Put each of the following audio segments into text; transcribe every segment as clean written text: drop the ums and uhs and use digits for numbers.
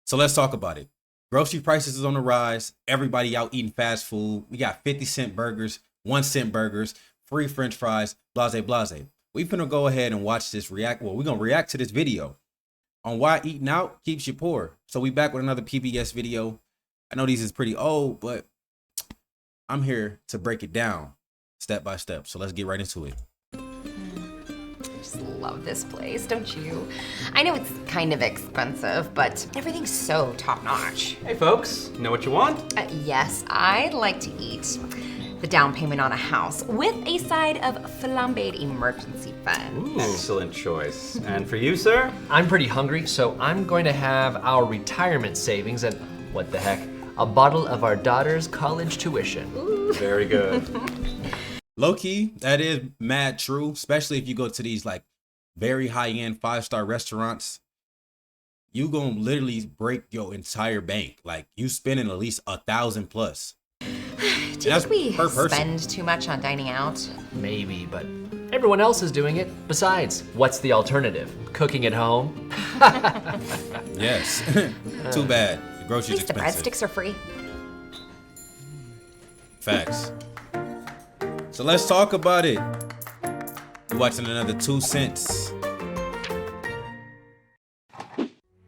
So let's talk about it. Grocery prices is on the rise. Everybody out eating fast food. We got 50-cent burgers, 1-cent burgers, free French fries, blase blase. We finna go ahead and watch this react. Well, we're gonna react to this video on why eating out keeps you poor. So we back with another PBS video. I know these is pretty old, but I'm here to break it down step by step. So let's get right into it. I just love this place, don't you? I know it's kind of expensive, but everything's so top-notch. Hey folks, know what you want? Yes, I'd like to eat the down payment on a house with a side of flambéed emergency fund. Ooh, excellent choice. And for you, sir? I'm pretty hungry, so I'm going to have our retirement savings and, what the heck, a bottle of our daughter's college tuition. Very good. Low key, that is mad true, especially if you go to these like very high-end 5-star restaurants. You gonna literally break your entire bank. Like you spending at least 1,000 plus. Do you think we spend too much on dining out? Maybe, but everyone else is doing it. Besides, what's the alternative? Cooking at home? Yes. Too bad. The At groceries least the expensive. breadsticks are free. Facts. So let's talk about it. You're watching another 2 cents.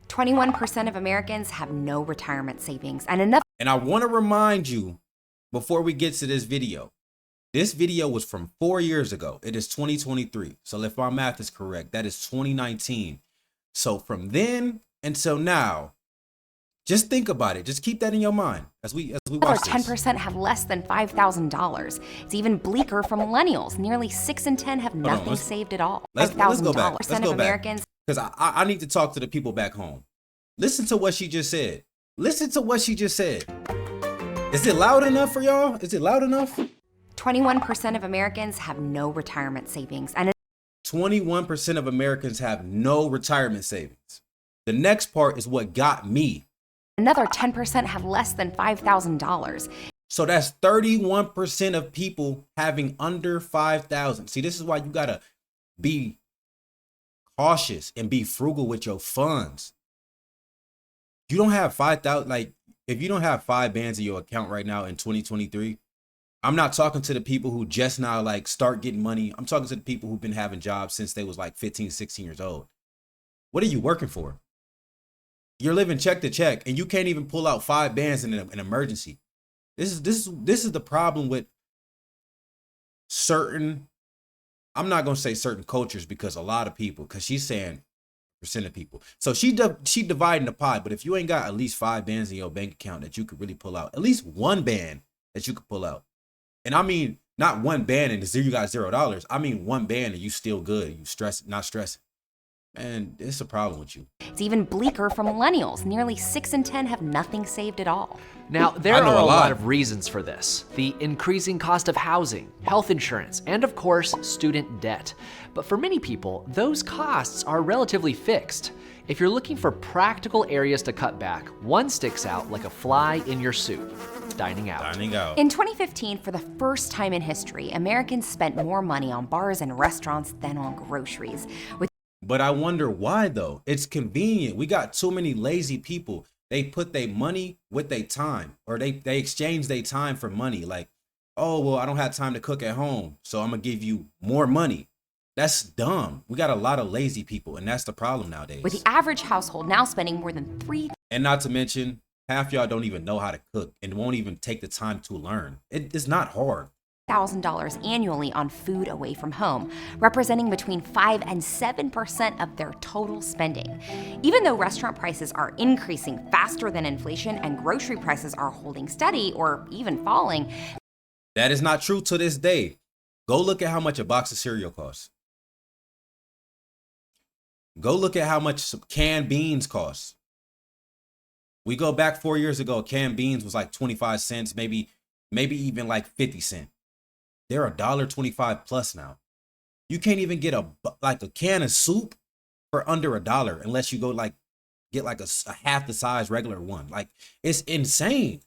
21% of Americans have no retirement savings, and another And I want to remind you before we get to this video was from 4 years ago. It is 2023. So if my math is correct, that is 2019. So from then until now, just think about it. Just keep that in your mind as we watch this. 10% have less than $5,000. It's even bleaker for millennials. Nearly 6 in 10 have nothing let's- saved at all. let's go back. Let's $5,000 go of back. Americans. Because I need to talk to the people back home. Listen to what she just said. Listen to what she just said. Is it loud enough for y'all? Is it loud enough? 21% of Americans have no retirement savings, and 21% of Americans have no retirement savings. The next part is what got me. another 10% have less than $5,000. So that's 31% of people having under 5,000. See, this is why you gotta be cautious and be frugal with your funds. You don't have 5,000, like if you don't have 5 bands in your account right now in 2023, I'm not talking to the people who just now like start getting money. I'm talking to the people who've been having jobs since they was like 15, 16 years old. What are you working for? You're living check to check and you can't even pull out 5 bands in an emergency. This is the problem with certain, I'm not going to say certain cultures because a lot of people, because she's saying percent of people. So she dividing the pie, but if you ain't got at least 5 bands in your bank account that you could really pull out, at least one band that you could pull out. And I mean, not one band and you got $0. I mean, one band and you still good. You not stressing. Man, it's a problem with you. It's even bleaker for millennials. Nearly 6 in 10 have nothing saved at all. Now, there I know are a a lot. lot of reasons for this. The increasing cost of housing, health insurance, and of course, student debt. But for many people, those costs are relatively fixed. If you're looking for practical areas to cut back, one sticks out like a fly in your soup: dining out. Dining out. In 2015, for the first time in history, Americans spent more money on bars and restaurants than on groceries. With But I wonder why though. It's convenient. We got too many lazy people. They put their money with their time, or they exchange their time for money. Like, oh, well, I don't have time to cook at home, so I'm gonna give you more money. That's dumb. We got a lot of lazy people, and that's the problem nowadays. the average household now spending more than And not to mention, half y'all don't even know how to cook and won't even take the time to learn. It's not hard. $3,000 annually on food away from home, representing between 5 and 7% of their total spending. Even though restaurant prices are increasing faster than inflation and grocery prices are holding steady or even falling, That is not true to this day. Go look at how much a box of cereal costs. Go look at how much some canned beans cost. We go back 4 years ago, canned beans was like 25 cents, maybe even like 50 cents. They're $1.25 plus now. You can't even get a can of soup for under $1 unless you go like get like a half the size regular one. Like, it's insane.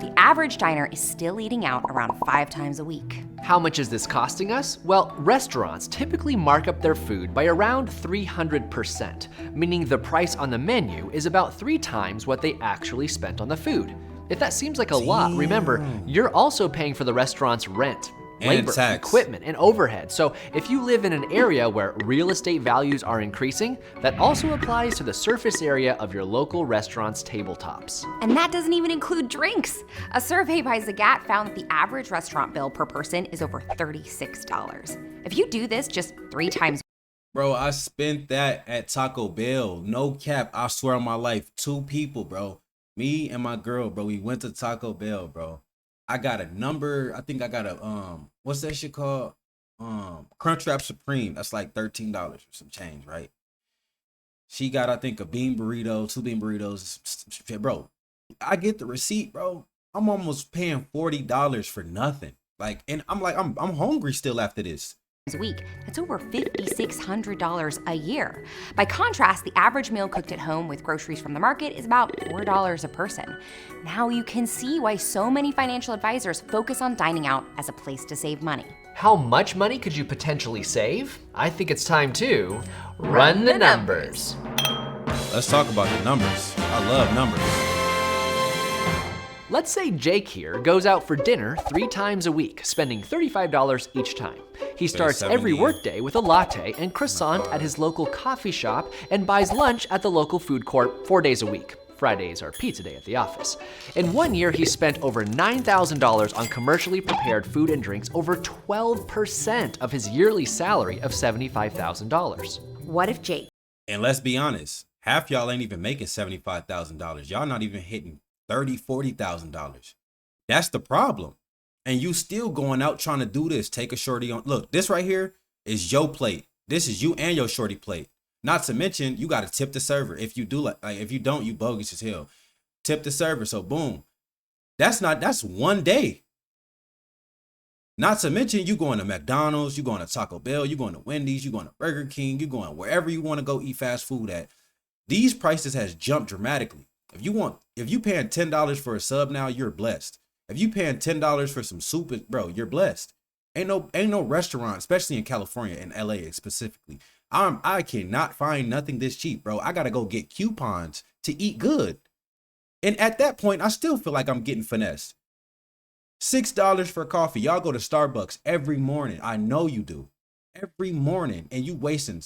The average diner is still eating out around 5 times a week. How much is this costing us? Well, restaurants typically mark up their food by around 300%, meaning the price on the menu is about 3 times what they actually spent on the food. If that seems like a lot, remember, you're also paying for the restaurant's rent, And labor, tax. equipment, and overhead. So if you live in an area where real estate values are increasing, that also applies to the surface area of your local restaurant's tabletops. And that doesn't even include drinks. A survey by Zagat found that the average restaurant bill per person is over $36. If you do this just 3 times Bro, I spent that at Taco Bell. No cap. I swear on my life. 2 people, bro. Me and my girl, bro. We went to Taco Bell, bro. I got a number. I think I got a what's that shit called? Crunchwrap Supreme. That's like $13 or some change, right? She got, I think, a bean burrito, 2 bean burritos. Bro, I get the receipt, bro. I'm almost paying $40 for nothing. Like, and I'm like, I'm hungry still after this. a week, that's over $5,600 a year. By contrast, the average meal cooked at home with groceries from the market is about $4 a person. Now you can see why so many financial advisors focus on dining out as a place to save money. How much money could you potentially save? I think it's time to run the numbers. Let's talk about the numbers. I love numbers. Let's say Jake here goes out for dinner 3 times a week, spending $35 each time. He starts every 70. workday with a latte and croissant at his local coffee shop and buys lunch at the local food court 4 days a week. Fridays are pizza day at the office. In 1 year, he spent over $9,000 on commercially prepared food and drinks, over 12% of his yearly salary of $75,000. What if Jake And let's be honest, half y'all ain't even making $75,000. Y'all not even hitting $30,000, $40,000. That's the problem. And you still going out trying to do this. Take a shorty on. Look, this right here is your plate. This is you and your shorty plate. Not to mention, you got to tip the server. If you do like if you don't, you bogus as hell. Tip the server. So boom. That's 1 day. Not to mention, you going to McDonald's, you going to Taco Bell, you going to Wendy's, you going to Burger King, you going wherever you want to go eat fast food at. These prices has jumped dramatically. If you paying $10 for a sub now, you're blessed. If you paying $10 for some soup, bro, you're blessed. Ain't no restaurant, especially in California and LA specifically. I cannot find nothing this cheap, bro. I gotta go get coupons to eat good. And at that point, I still feel like I'm getting finessed. $6 for coffee. Y'all go to Starbucks every morning. I know you do. Every morning, and you wasting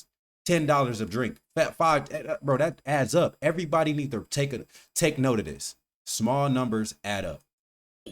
$10 of drink. Bro, that adds up. Everybody needs to take note of this. Small numbers add up.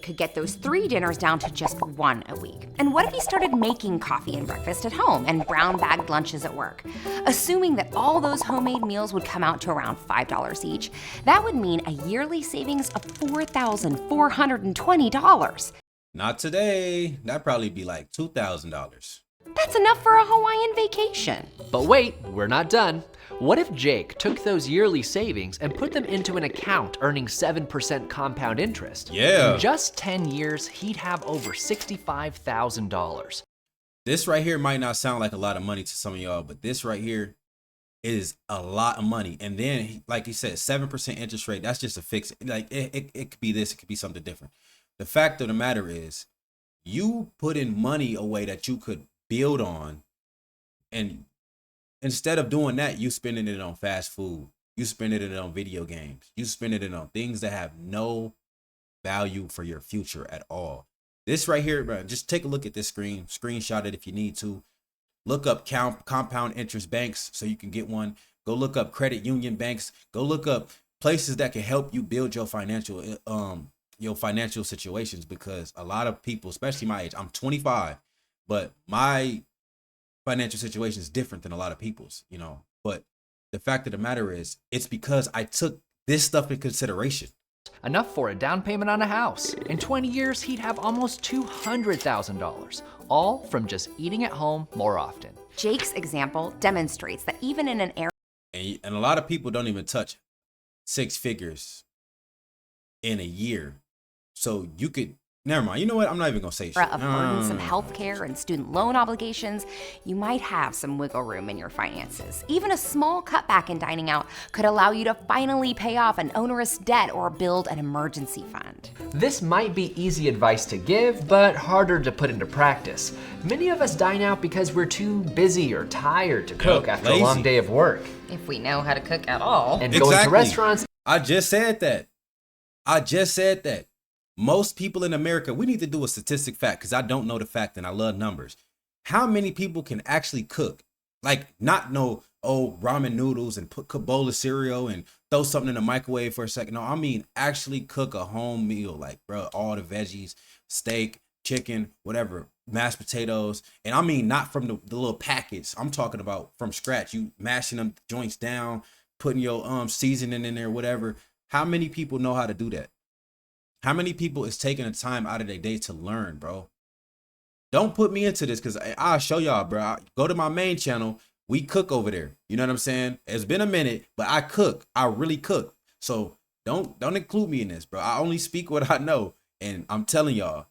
could get those 3 dinners down to just 1 a week? And what if he started making coffee and breakfast at home and brown bagged lunches at work? Assuming that all those homemade meals would come out to around $5 each, that would mean a yearly savings of $4,420. Not today. That'd probably be like $2,000. That's enough for a Hawaiian vacation. But wait, we're not done. What if Jake took those yearly savings and put them into an account earning 7% compound interest? Yeah. In just 10 years, he'd have over $65,000. This right here might not sound like a lot of money to some of y'all, but this right here is a lot of money. And then, like he said, 7% interest rate, that's just a fix. Like it could be this, it could be something different. The fact of the matter is, you put in money away that you could build on, and instead of doing that, you spending it on fast food, you spending it on video games, you spending it on things that have no value for your future at all. This right here, bro, just take a look at this screenshot it if you need to. Look up compound interest banks so you can get one. Go look up credit union banks. Go look up places that can help you build your financial situations, because a lot of people, especially my age, I'm 25, but my financial situation is different than a lot of people's, but the fact of the matter is, it's because I took this stuff in consideration. Enough for a down payment on a house. In 20 years, he'd have almost $200,000, all from just eating at home more often. Jake's example demonstrates that even in an area And a lot of people don't even touch 6 figures in a year. So you could, Never mind. You know what? I'm not even gonna say shit. of burdensome health care and student loan obligations, you might have some wiggle room in your finances. Even a small cutback in dining out could allow you to finally pay off an onerous debt or build an emergency fund. This might be easy advice to give, but harder to put into practice. Many of us dine out because we're too busy or tired to cook after a long lazy. day of work. If we know how to cook at all. And going to restaurants I just said that. Most people in America, we need to do a statistic fact because I don't know the fact and I love numbers. How many people can actually cook? Like, not no ramen noodles and cook a bowl of cereal and throw something in the microwave for a second. No, I mean actually cook a home meal. Like, bro, all the veggies, steak, chicken, whatever, mashed potatoes. And I mean not from the little packets. I'm talking about from scratch. You mashing them joints down, putting your seasoning in there, whatever. How many people know how to do that? How many people is taking the time out of their day to learn, bro? Don't put me into this because I'll show y'all, bro. Go to my main channel. We cook over there. You know what I'm saying? It's been a minute, but I cook. I really cook. So don't include me in this, bro. I only speak what I know. And I'm telling y'all,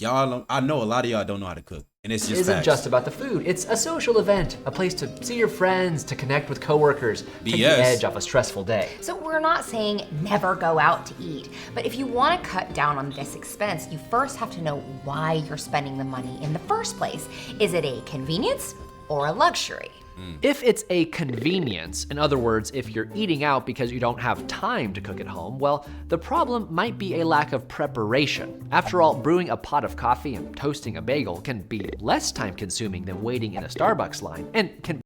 I know a lot of y'all don't know how to cook. And it's just isn't facts. just about the food. It's a social event, a place to see your friends, to connect with coworkers, take the BS. edge off a stressful day. So we're not saying never go out to eat, but if you want to cut down on this expense, you first have to know why you're spending the money in the first place. Is it a convenience or a luxury? If it's a convenience, in other words, if you're eating out because you don't have time to cook at home, well, the problem might be a lack of preparation. After all, brewing a pot of coffee and toasting a bagel can be less time consuming than waiting in a Starbucks line and can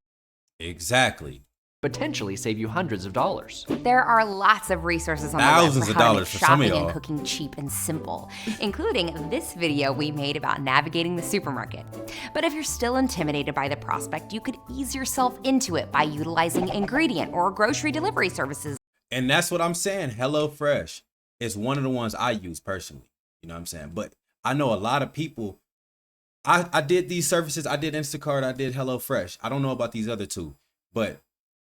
Exactly. potentially save you hundreds of dollars. There are lots of resources on Thousands the of web for how to dollars make for some of shopping and y'all. cooking cheap and simple, including this video we made about navigating the supermarket. But if you're still intimidated by the prospect, you could ease yourself into it by utilizing ingredient or grocery delivery services. And that's what I'm saying. HelloFresh is one of the ones I use personally. You know what I'm saying? But I know a lot of people. I did these services. I did Instacart. I did HelloFresh. I don't know about these other two. But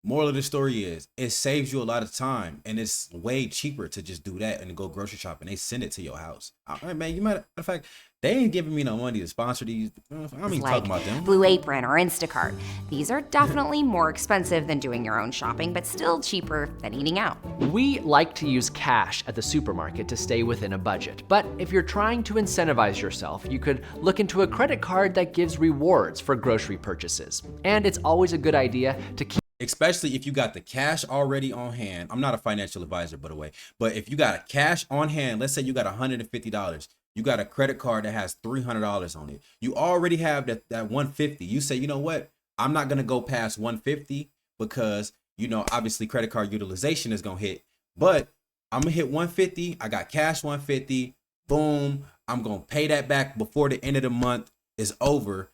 moral of the story is it saves you a lot of time. And it's way cheaper to just do that and go grocery shopping. They send it to your house. Man, matter of fact, they ain't giving me no money to sponsor these. I'm even like talking about them. Blue Apron or Instacart. These are definitely more expensive than doing your own shopping, but still cheaper than eating out. We like to use cash at the supermarket to stay within a budget, but if you're trying to incentivize yourself, you could look into a credit card that gives rewards for grocery purchases. And it's always a good idea to keep Especially if you got the cash already on hand. I'm not a financial advisor, by the way, but if you got a cash on hand, let's say you got $150, you got a credit card that has $300 on it. You already have that 150. You say, you know what? I'm not going to go past 150 because, you know, obviously credit card utilization is going to hit, but I'm going to hit 150. I got cash 150. Boom. I'm going to pay that back before the end of the month is over.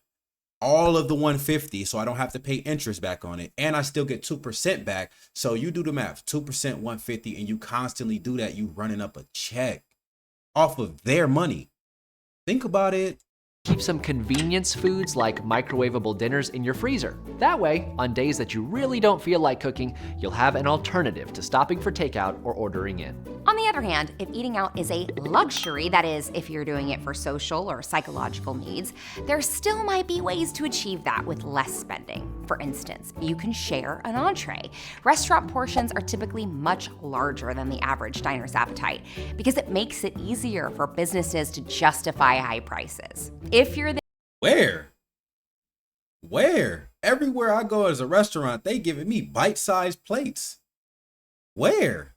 All of the 150, so I don't have to pay interest back on it, and I still get 2% back. So you do the math, 2% 150, and you constantly do that. You running up a check off of their money. Think about it. Keep some convenience foods like microwavable dinners in your freezer. That way, on days that you really don't feel like cooking, you'll have an alternative to stopping for takeout or ordering in. On the other hand, if eating out is a luxury, that is, if you're doing it for social or psychological needs, there still might be ways to achieve that with less spending. For instance, you can share an entree. Restaurant portions are typically much larger than the average diner's appetite because it makes it easier for businesses to justify high prices. If you're Where? Everywhere I go as a restaurant, they giving me bite-sized plates. Where?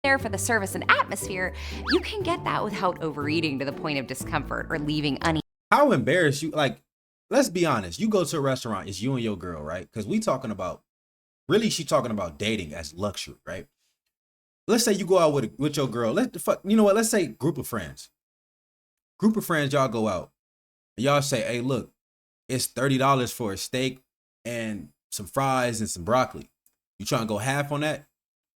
there for the service and atmosphere, you can get that without overeating to the point of discomfort or leaving uneaten. How embarrassed you, like, let's be honest. You go to a restaurant, it's you and your girl, right? Because we talking about, really, she talking about dating as luxury, right? Let's say you go out with your girl. You know what? Let's say group of friends. Group of friends, y'all go out. And y'all say, hey, look, it's $30 for a steak and some fries and some broccoli. You trying to go half on that?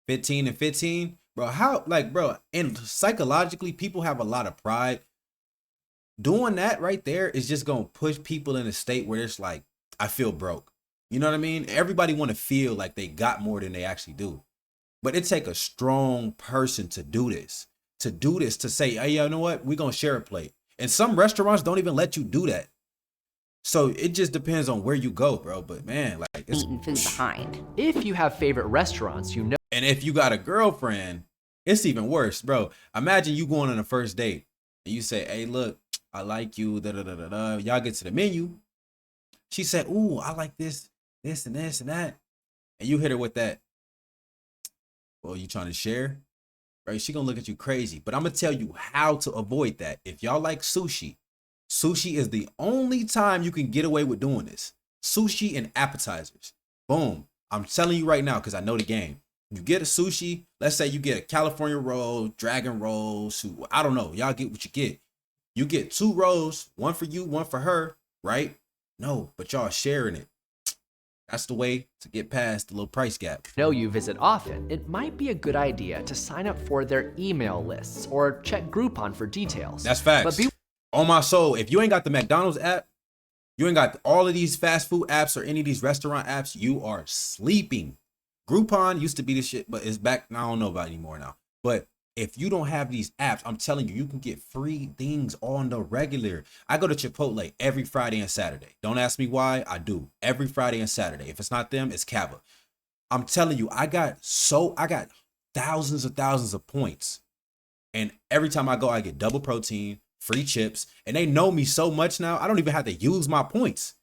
15 and 15? Bro, and psychologically, people have a lot of pride. Doing that right there is just going to push people in a state where it's like, I feel broke. You know what I mean? Everybody want to feel like they got more than they actually do. But it take a strong person to do this. to do this, to say, hey, you know what? We're going to share a plate. And some restaurants don't even let you do that. So it just depends on where you go, bro. But man, like, it's, Eating food behind. If you have favorite restaurants, you know and if you got a girlfriend, it's even worse, bro. Imagine you going on a first date and you say, hey, look, I like you, da da da da da. Y'all get to the menu. She said, ooh, I like this, this, and this, and that. And you hit her with that. Well, you trying to share? Right? She gonna look at you crazy. But I'm gonna tell you how to avoid that. If y'all like sushi, sushi is the only time you can get away with doing this. Sushi and appetizers. Boom. I'm telling you right now, because I know the game. You get a sushi, let's say you get a California roll, dragon roll, I don't know. Y'all get what you get. You get 2 rolls, one for you, one for her, right? No, but y'all sharing it. That's the way to get past the little price gap. you visit often, it might be a good idea to sign up for their email lists or check Groupon for details. That's facts. But on my soul, if you ain't got the McDonald's app, you ain't got all of these fast food apps or any of these restaurant apps, you are sleeping. Groupon used to be the shit, but it's back. I don't know about it anymore now. But if you don't have these apps, I'm telling you, you can get free things on the regular. I go to Chipotle every Friday and Saturday. Don't ask me why. I do every Friday and Saturday. If it's not them, it's Cava. I'm telling you, I got thousands of points. And every time I go, I get double protein, free chips. And they know me so much now, I don't even have to use my points.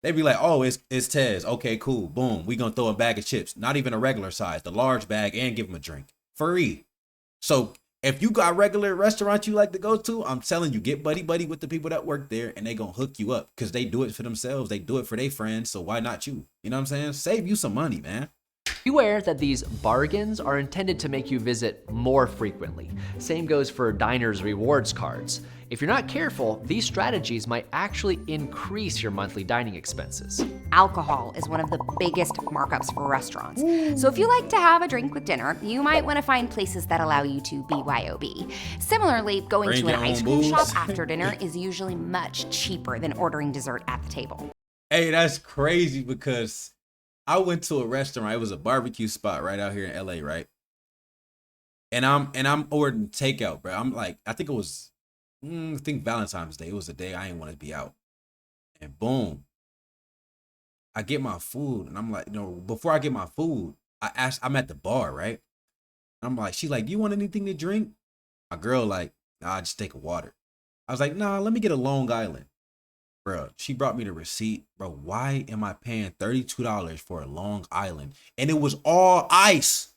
They be like, oh, it's Tez. Okay, cool. Boom. We gonna throw a bag of chips. Not even a regular size, the large bag, and give them a drink. Free. So if you got regular restaurants you like to go to, I'm telling you, get buddy with the people that work there, and they gonna hook you up because they do it for themselves. They do it for their friends. So why not you? You know what I'm saying? Save you some money, man. beware that these bargains are intended to make you visit more frequently. Same goes for diners' rewards cards. If you're not careful, these strategies might actually increase your monthly dining expenses. Alcohol is one of the biggest markups for restaurants. So if you like to have a drink with dinner, you might want to find places that allow you to BYOB. Similarly, going Bring to an your ice own cream booze. shop after dinner is usually much cheaper than ordering dessert at the table. Hey, that's crazy because I went to a restaurant. It was a barbecue spot right out here in LA, right? And I'm ordering takeout, bro. I'm like, I think it was I think Valentine's Day. It was the day I didn't want to be out. And boom, I get my food, and I'm like, before I get my food, I'm at the bar, right? I'm like, she's like, do you want anything to drink? My girl like, nah, just take a water. I was like, nah, let me get a Long Island. Bro, she brought me the receipt. Bro, why am I paying $32 for a Long Island? And it was all ice.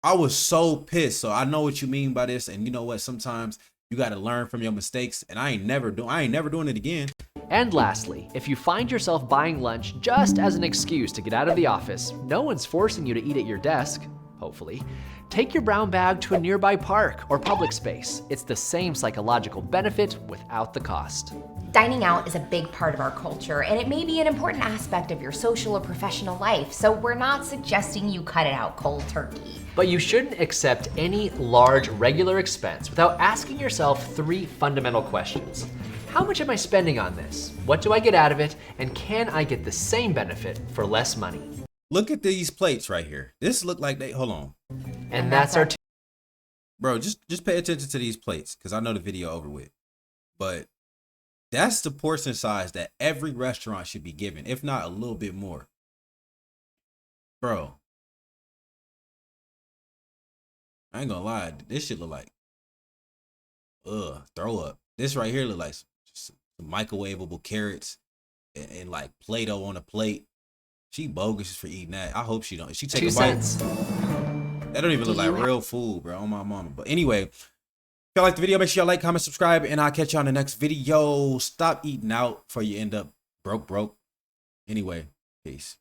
I was so pissed. So I know what you mean by this. And you know what? Sometimes you got to learn from your mistakes. And I ain't never doing it again. And lastly, if you find yourself buying lunch just as an excuse to get out of the office, no one's forcing you to eat at your desk, hopefully. Take your brown bag to a nearby park or public space. It's the same psychological benefit without the cost. Dining out is a big part of our culture, and it may be an important aspect of your social or professional life, so we're not suggesting you cut it out cold turkey. But you shouldn't accept any large regular expense without asking yourself 3 fundamental questions. How much am I spending on this? What do I get out of it? And can I get the same benefit for less money? Look at these plates right here. This look like hold on. And that's our Bro, just pay attention to these plates because I know the video over with. But that's the portion size that every restaurant should be given, if not a little bit more. Bro, I ain't gonna lie. This shit look like, throw up. This right here look like some microwavable carrots and like Play-Doh on a plate. She bogus for eating that. I hope she don't. If she take 2 a bite, cents. that don't even look like real food, bro. On my mama. But anyway, if y'all like the video, make sure y'all like, comment, subscribe, and I'll catch y'all in the next video. Stop eating out before you end up broke. Anyway, peace.